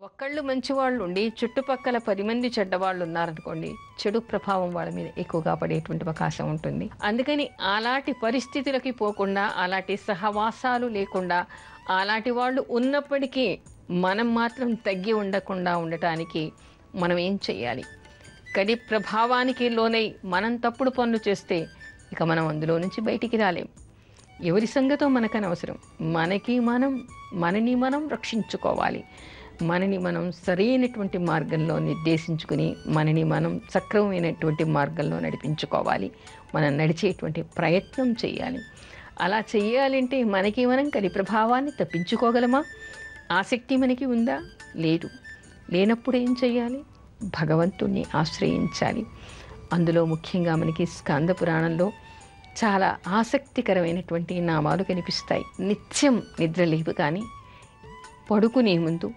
ఒక్కళ్ళు మంచివాళ్ళు ఉండి చుట్టుపక్కల 10 మంది చెడ్డవాళ్ళు ఉన్నారనుకోండి, చెడు ప్రభావం వాళ్ళ మీద ఎక్కువగా పడేటువంటి అవకాశం ఉంటుంది. అందుకని అలాంటి పరిస్థితులకి పోకుండా, అలాంటి సహవాసాలు లేకుండా, అలాంటి వాళ్ళు ఉన్నప్పటికీ మనం మాత్రం తగ్గి ఉండకుండా ఉండటానికి మనం ఏం చేయాలి? కడి ప్రభావానికి లోనై మనం తప్పుడు పనులు చేస్తే ఇక మనం అందులో నుంచి బయటికి రాలేం. ఎవరి సంగతో మనకనవసరం. మనని మనం రక్షించుకోవాలి. మనని మనం సరైనటువంటి మార్గంలో నిర్దేశించుకుని మనని మనం సక్రమమైనటువంటి మార్గంలో నడిపించుకోవాలి. మనం నడిచేటువంటి ప్రయత్నం చేయాలి. అలా చేయాలంటే మనకి మనం కలి ప్రభావాన్ని తప్పించుకోగలమా? ఆసక్తి మనకి ఉందా? లేదు. లేనప్పుడు ఏం చేయాలి? భగవంతుణ్ణి ఆశ్రయించాలి. అందులో ముఖ్యంగా మనకి స్కంద పురాణంలో చాలా ఆసక్తికరమైనటువంటి నామాలు కనిపిస్తాయి. నిత్యం నిద్రలేవు కానీ పడుకునే ముందు,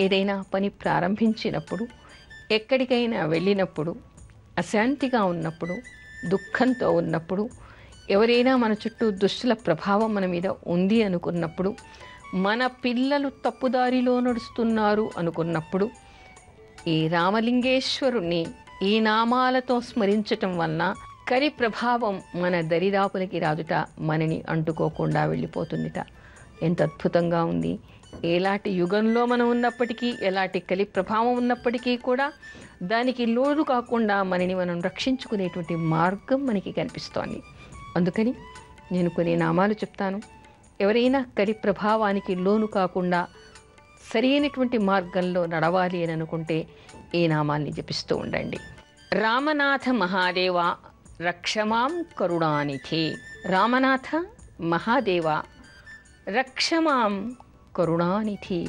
ఏదైనా పని ప్రారంభించినప్పుడు, ఎక్కడికైనా వెళ్ళినప్పుడు, అశాంతిగా ఉన్నప్పుడు, దుఃఖంతో ఉన్నప్పుడు, ఎవరైనా మన చుట్టూ దుష్టుల ప్రభావం మన మీద ఉంది అనుకున్నప్పుడు, మన పిల్లలు తప్పుదారిలో నడుస్తున్నారు అనుకున్నప్పుడు, ఈ రామలింగేశ్వరుణ్ణి ఈ నామాలతో స్మరించటం వలన కలి ప్రభావం మన దరిదాపులకి రాదుట, మనని అంటుకోకుండా వెళ్ళిపోతుందిట. ఎంత అద్భుతంగా ఉంది! ఎలాంటి యుగంలో మనం ఉన్నప్పటికీ, ఎలాంటి కలి ప్రభావం ఉన్నప్పటికీ కూడా దానికి లోను కాకుండా మనని మనం రక్షించుకునేటువంటి మార్గం మనకి కనిపిస్తోంది. అందుకని నేను కొన్ని నామాలు చెప్తాను. ఎవరైనా కలి ప్రభావానికి లోను కాకుండా సరైనటువంటి మార్గంలో నడవాలి అని అనుకుంటే ఈ నామాల్ని జపిస్తూ ఉండండి. రామనాథ మహాదేవ రక్షమాం కరుణానిధి. రామనాథ మహాదేవ రక్షమాం కరుణానిధి.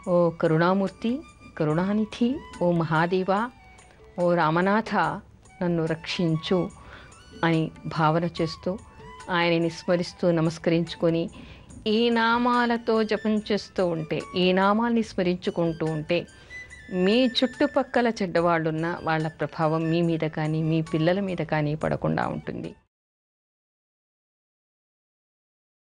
ఓ కరుణామూర్తి, కరుణానిధి, ఓ మహాదేవ, ఓ రామనాథ, నన్ను రక్షించు అని భావన చేస్తూ ఆయనని స్మరిస్తూ నమస్కరించుకొని ఈ నామాలతో జపం చేస్తూ ఉంటే, ఈ నామాల్ని స్మరించుకుంటూ ఉంటే మీ చుట్టుపక్కల చెడ్డవాళ్ళున్న వాళ్ళ ప్రభావం మీ మీద కానీ మీ పిల్లల మీద కానీ పడకుండా ఉంటుంది.